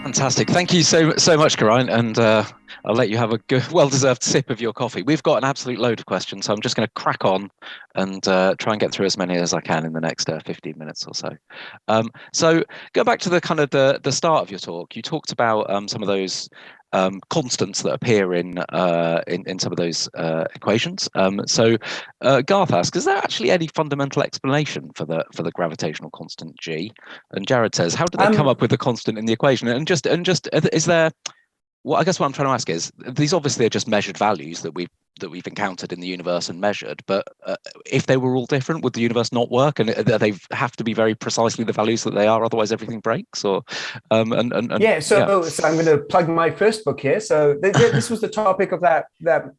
Fantastic. Thank you so much, Geraint, and I'll let you have a good, well-deserved sip of your coffee. We've got an absolute load of questions, so I'm just going to crack on and try and get through as many as I can in the next 15 minutes or so. So go back to the kind of the start of your talk. You talked about some of those constants that appear in some of those equations. So Garth asks, is there actually any fundamental explanation for the gravitational constant G? And Jared says, how did they come up with the constant in the equation? And just is there? Well, I guess what I'm trying to ask is, these obviously are just measured values that we've encountered in the universe and measured. But if they were all different, would the universe not work? And they have to be very precisely the values that they are, otherwise everything breaks. Or So I'm going to plug my first book here. So this was the topic of that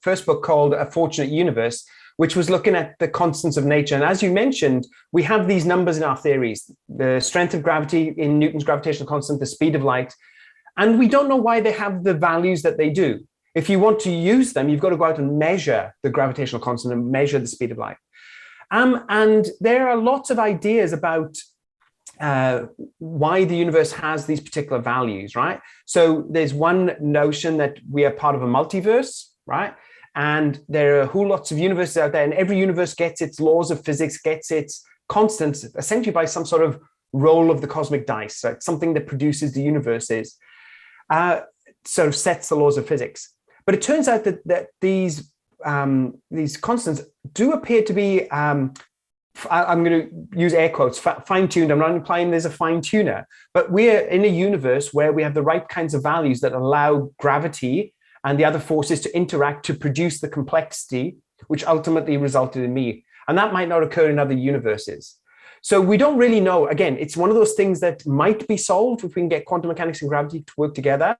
first book called A Fortunate Universe, which was looking at the constants of nature. And as you mentioned, we have these numbers in our theories: the strength of gravity in Newton's gravitational constant, the speed of light. And we don't know why they have the values that they do. If you want to use them, you've got to go out and measure the gravitational constant and measure the speed of light. And there are lots of ideas about why the universe has these particular values, right? So there's one notion that we are part of a multiverse, right? And there are whole lots of universes out there, and every universe gets its laws of physics, gets its constants, essentially by some sort of roll of the cosmic dice, right? Something that produces the universes. Sort of sets the laws of physics. But it turns out that these constants do appear to be, I'm going to use air quotes, fine-tuned. I'm not implying there's a fine-tuner, but we're in a universe where we have the right kinds of values that allow gravity and the other forces to interact to produce the complexity, which ultimately resulted in me. And that might not occur in other universes. So we don't really know. Again, it's one of those things that might be solved if we can get quantum mechanics and gravity to work together.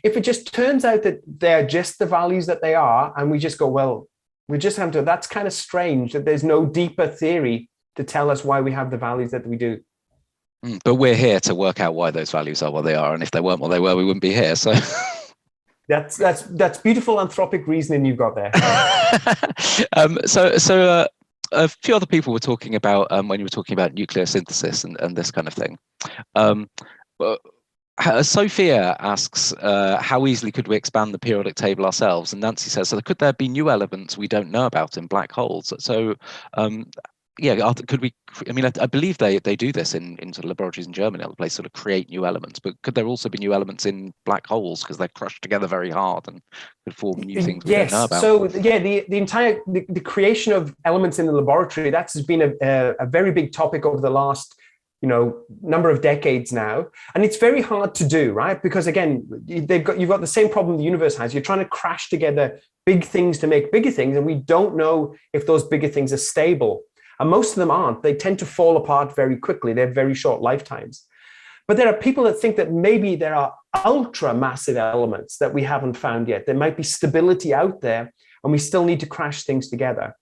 If it just turns out that they're just the values that they are, and we just go, well, we just have to, that's kind of strange that there's no deeper theory to tell us why we have the values that we do. But we're here to work out why those values are what they are. And if they weren't what they were, we wouldn't be here. So that's beautiful anthropic reasoning you've got there. A few other people were talking about when you were talking about nucleosynthesis and this kind of thing. Sophia asks, how easily could we expand the periodic table ourselves? And Nancy says, so could there be new elements we don't know about in black holes? So could we? I mean, I believe they do this in sort of laboratories in Germany, other places, sort of create new elements. But could there also be new elements in black holes because they're crushed together very hard and could form new things we don't know about? So the entire creation of elements in the laboratory, that's been a very big topic over the last number of decades now, and it's very hard to do, right? Because again, you've got the same problem the universe has. You're trying to crash together big things to make bigger things, and we don't know if those bigger things are stable. And most of them aren't. They tend to fall apart very quickly. They have very short lifetimes. But there are people that think that maybe there are ultra massive elements that we haven't found yet. There might be stability out there, and we still need to crash things together.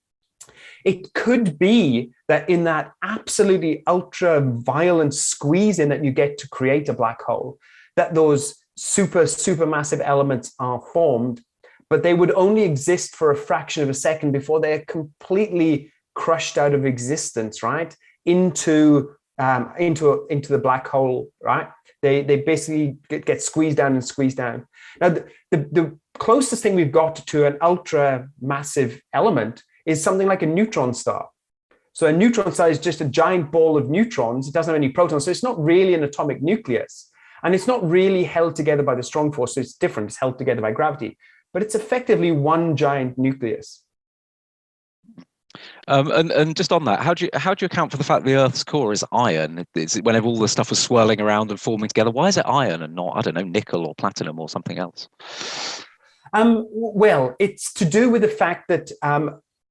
It could be that in that absolutely ultra violent squeeze in that you get to create a black hole, that those super massive elements are formed, but they would only exist for a fraction of a second before they're completely crushed out of existence, right? Into the black hole, right? They basically get squeezed down and squeezed down. Now, the closest thing we've got to an ultra massive element is something like a neutron star. So a neutron star is just a giant ball of neutrons. It doesn't have any protons, so it's not really an atomic nucleus, and it's not really held together by the strong force. So it's different. It's held together by gravity, but it's effectively one giant nucleus. And just on that, how do you account for the fact the Earth's core is iron? Whenever all the stuff was swirling around and forming together, why is it iron and not, I don't know, nickel or platinum or something else? Well, it's to do with the fact that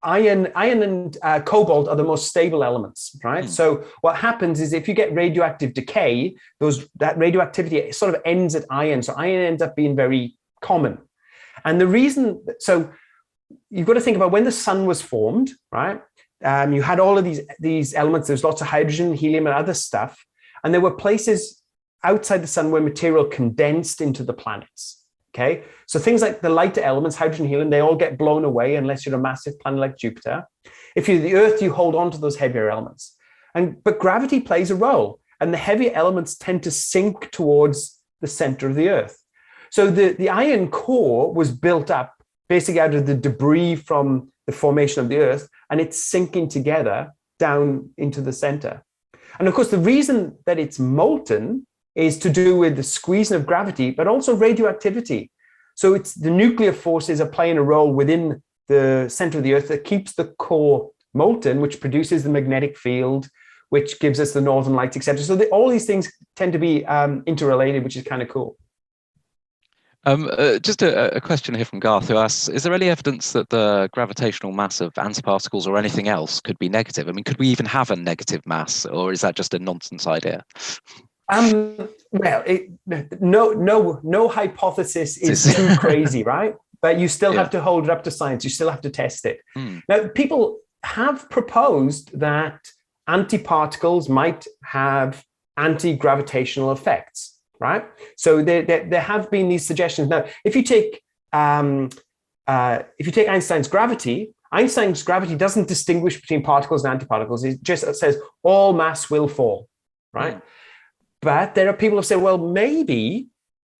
iron and cobalt are the most stable elements, right? So what happens is if you get radioactive decay, that radioactivity sort of ends at iron. So iron ends up being very common. And the reason, so you've got to think about when the sun was formed, right? You had all of these elements. There's lots of hydrogen, helium, and other stuff. And there were places outside the sun where material condensed into the planets. Okay, so things like the lighter elements, hydrogen, helium, they all get blown away unless you're a massive planet like Jupiter. If you're the Earth, you hold on to those heavier elements. But gravity plays a role, and the heavier elements tend to sink towards the center of the Earth. So the iron core was built up basically out of the debris from the formation of the Earth, and it's sinking together down into the center. And of course, the reason that it's molten is to do with the squeezing of gravity, but also radioactivity. So it's the nuclear forces are playing a role within the center of the Earth that keeps the core molten, which produces the magnetic field, which gives us the northern lights, etc. So all these things tend to be interrelated, which is kind of cool. Just a question here from Garth, who asks, is there any evidence that the gravitational mass of antiparticles or anything else could be negative? I mean, could we even have a negative mass, or is that just a nonsense idea? Well, no hypothesis is too crazy, right? But you still have to hold it up to science. You still have to test it. Now, people have proposed that antiparticles might have anti-gravitational effects. Right, so there have been these suggestions. Now, if you take Einstein's gravity doesn't distinguish between particles and antiparticles. It just says all mass will fall, right? But there are people who say, well, maybe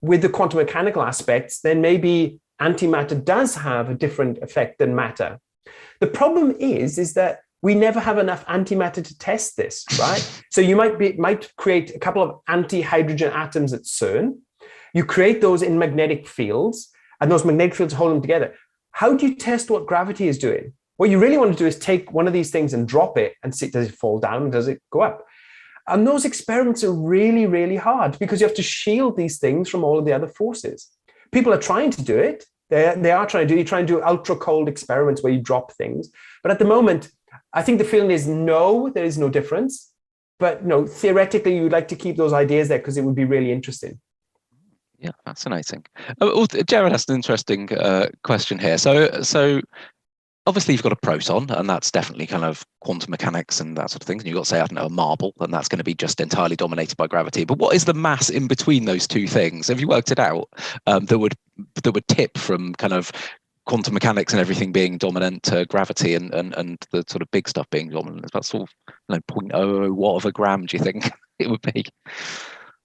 with the quantum mechanical aspects, then maybe antimatter does have a different effect than matter. The problem is that we never have enough antimatter to test this, right? So you might create a couple of anti-hydrogen atoms at CERN. You create those in magnetic fields, and those magnetic fields hold them together. How do you test what gravity is doing? What you really want to do is take one of these things and drop it and see, does it fall down? Does it go up? And those experiments are really, really hard because you have to shield these things from all of the other forces. People are trying to do it. They are trying to do. You try and do ultra cold experiments where you drop things, but at the moment, I think the feeling is no, there is no difference. But no, theoretically, you'd like to keep those ideas there because it would be really interesting. Yeah, fascinating. Jared asked an interesting question here. So obviously you've got a proton, and that's definitely kind of quantum mechanics and that sort of thing. And you've got, say, I don't know, a marble, and that's going to be just entirely dominated by gravity. But what is the mass in between those two things? Have you worked it out? That would tip from kind of quantum mechanics and everything being dominant to gravity and the sort of big stuff being dominant. It's about sort of 0.00 watt of a gram, do you think it would be?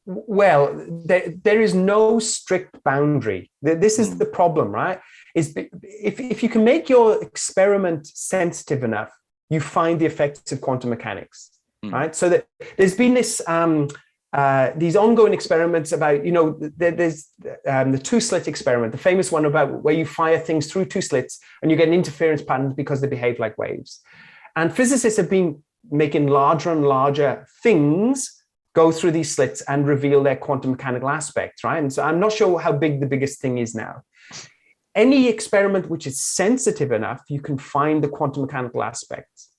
Well, there is no strict boundary. This is the problem, right? Is if you can make your experiment sensitive enough, you find the effects of quantum mechanics, right? So that there's been this these ongoing experiments about, there's the two-slit experiment, the famous one about where you fire things through two slits and you get an interference pattern because they behave like waves. And physicists have been making larger and larger things go through these slits and reveal their quantum mechanical aspects, right? And so I'm not sure how big the biggest thing is now. Any experiment which is sensitive enough, you can find the quantum mechanical aspects.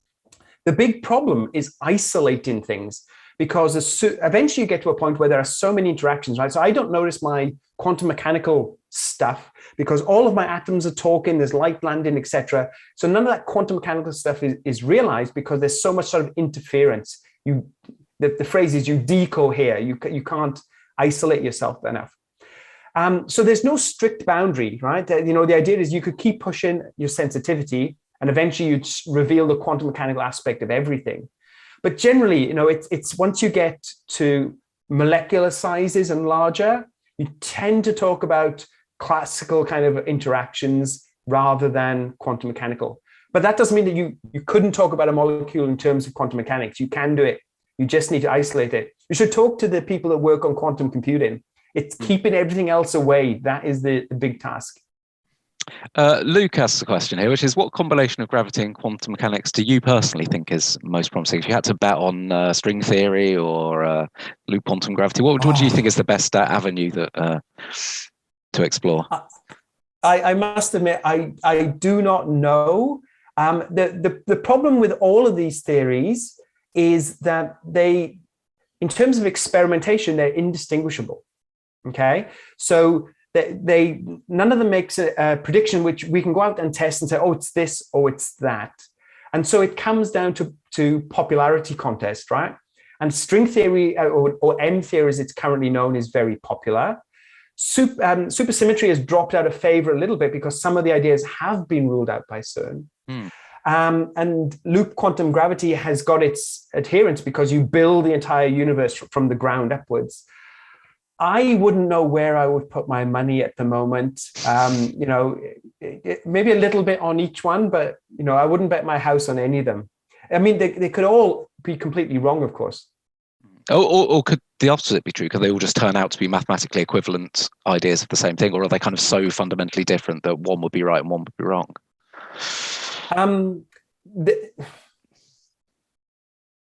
The big problem is isolating things, because eventually you get to a point where there are so many interactions, right? So I don't notice my quantum mechanical stuff because all of my atoms are talking, there's light landing, etc. So none of that quantum mechanical stuff is realized because there's so much sort of interference. The phrase is you decohere, you can't isolate yourself enough. So there's no strict boundary, right? The idea is you could keep pushing your sensitivity and eventually you'd reveal the quantum mechanical aspect of everything. But generally, it's once you get to molecular sizes and larger, you tend to talk about classical kind of interactions rather than quantum mechanical. But that doesn't mean that you couldn't talk about a molecule in terms of quantum mechanics. You can do it. You just need to isolate it. You should talk to the people that work on quantum computing. It's keeping everything else away. That is the big task. Luke asks a question here, which is, what combination of gravity and quantum mechanics do you personally think is most promising? If you had to bet on string theory or loop quantum gravity, what do you think is the best avenue to explore? I must admit, I do not know. The problem with all of these theories is that they, in terms of experimentation, they're indistinguishable. Okay, so none of them makes a prediction which we can go out and test and say, oh, it's this or it's that. And so it comes down to popularity contest, right? And string theory or M theory, as it's currently known, is very popular. Supersymmetry has dropped out of favor a little bit because some of the ideas have been ruled out by CERN. And loop quantum gravity has got its adherents because you build the entire universe from the ground upwards. I wouldn't know where I would put my money at the moment. Maybe a little bit on each one, but I wouldn't bet my house on any of them. I mean, they could all be completely wrong, of course. Or could the opposite be true? Could they all just turn out to be mathematically equivalent ideas of the same thing, or are they kind of so fundamentally different that one would be right and one would be wrong?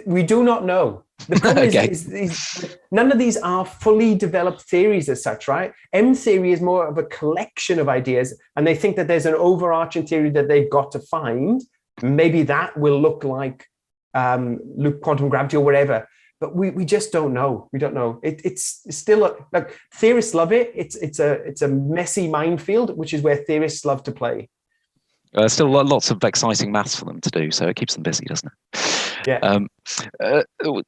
We do not know. The problem okay. is none of these are fully developed theories as such, right? M theory is more of a collection of ideas, and they think that there's an overarching theory that they've got to find. Maybe that will look like loop quantum gravity or whatever. But we just don't know. We don't know. It's still like theorists love it. It's a messy minefield, which is where theorists love to play. Still lots of exciting maths for them to do, so it keeps them busy, doesn't it? Yeah.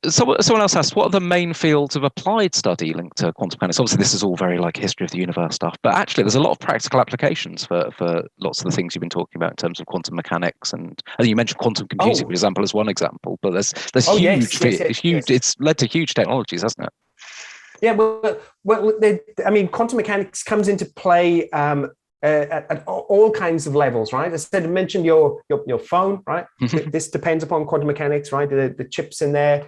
Someone else asked, what are the main fields of applied study linked to quantum mechanics? Obviously, this is all very like history of the universe stuff, but actually, there's a lot of practical applications for lots of the things you've been talking about in terms of quantum mechanics, and you mentioned quantum computing, for example, as one example. But there's huge. It's led to huge technologies, hasn't it? Yeah. Well, quantum mechanics comes into play at all kinds of levels, right? I mentioned your phone, right? This depends upon quantum mechanics, right? The chips in there.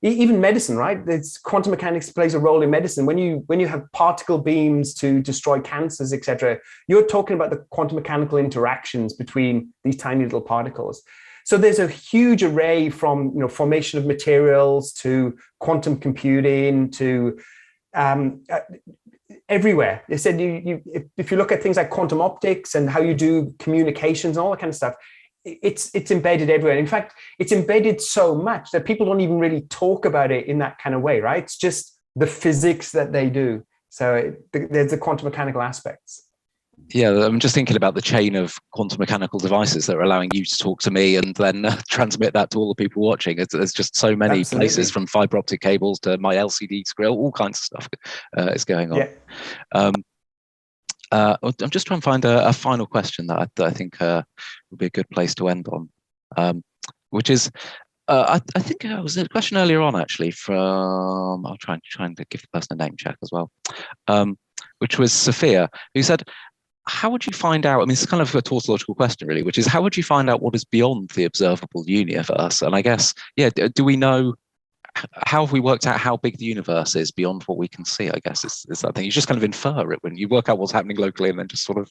Even medicine, right? Quantum mechanics plays a role in medicine. When you have particle beams to destroy cancers, etc., you're talking about the quantum mechanical interactions between these tiny little particles. So there's a huge array from formation of materials to quantum computing to everywhere. They said if you look at things like quantum optics and how you do communications and all that kind of stuff, it's embedded everywhere. In fact, it's embedded so much that people don't even really talk about it in that kind of way, right? It's just the physics that they do. So there's the quantum mechanical aspects. Yeah, I'm just thinking about the chain of quantum mechanical devices that are allowing you to talk to me and then transmit that to all the people watching. There's just so many Absolutely. places, from fiber optic cables to my LCD screen, all kinds of stuff is going on. Yeah. I'm just trying to find a final question that I think would be a good place to end on, which is, I think it was a question earlier on actually from, I'll try and give the person a name check as well, which was Sophia, who said, how would you find out? I mean, it's kind of a tautological question, really, which is how would you find out what is beyond the observable universe? And I guess, do we know? How have we worked out how big the universe is beyond what we can see? I guess is that thing. You just kind of infer it when you work out what's happening locally, and then just sort of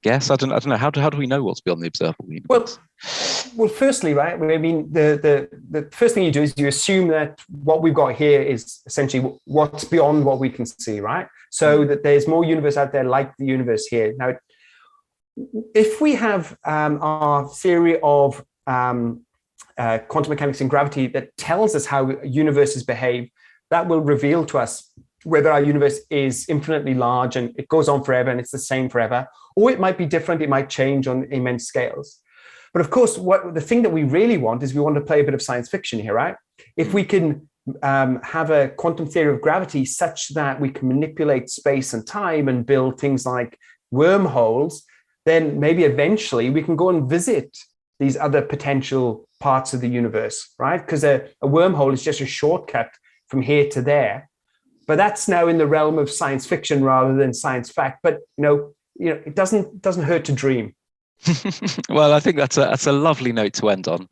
guess. I don't know. How do we know what's beyond the observable universe? Well, firstly, right. I mean, the first thing you do is you assume that what we've got here is essentially what's beyond what we can see, right? So that there's more universe out there like the universe here. Now, if we have our theory of quantum mechanics and gravity that tells us how universes behave, that will reveal to us whether our universe is infinitely large and it goes on forever and it's the same forever, or it might be different, it might change on immense scales. But of course, the thing that we really want is we want to play a bit of science fiction here, right? If we can have a quantum theory of gravity such that we can manipulate space and time and build things like wormholes, then maybe eventually we can go and visit these other potential parts of the universe, right? Because a wormhole is just a shortcut from here to there. But that's now in the realm of science fiction rather than science fact. But it doesn't hurt to dream. Well, I think that's a lovely note to end on.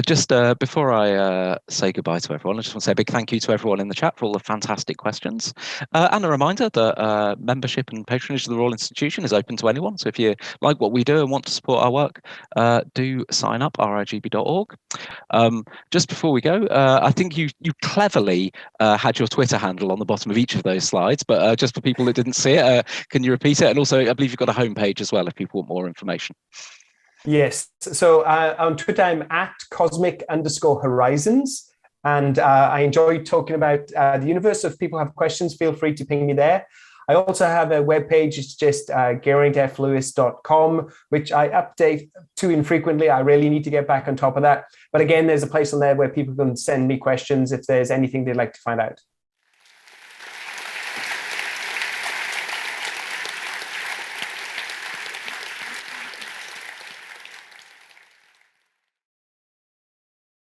Just before I say goodbye to everyone, I just want to say a big thank you to everyone in the chat for all the fantastic questions. And a reminder that membership and patronage of the Royal Institution is open to anyone. So if you like what we do and want to support our work, do sign up, rigb.org. Just before we go, I think you cleverly had your Twitter handle on the bottom of each of those slides, but just for people that didn't see it, can you repeat it? And also, I believe you've got a homepage as well if people want more information. Yes. So on Twitter, I'm at cosmic_horizons. And I enjoy talking about the universe. So if people have questions, feel free to ping me there. I also have a webpage. It's just geraintlewis.com, which I update too infrequently. I really need to get back on top of that. But again, there's a place on there where people can send me questions if there's anything they'd like to find out.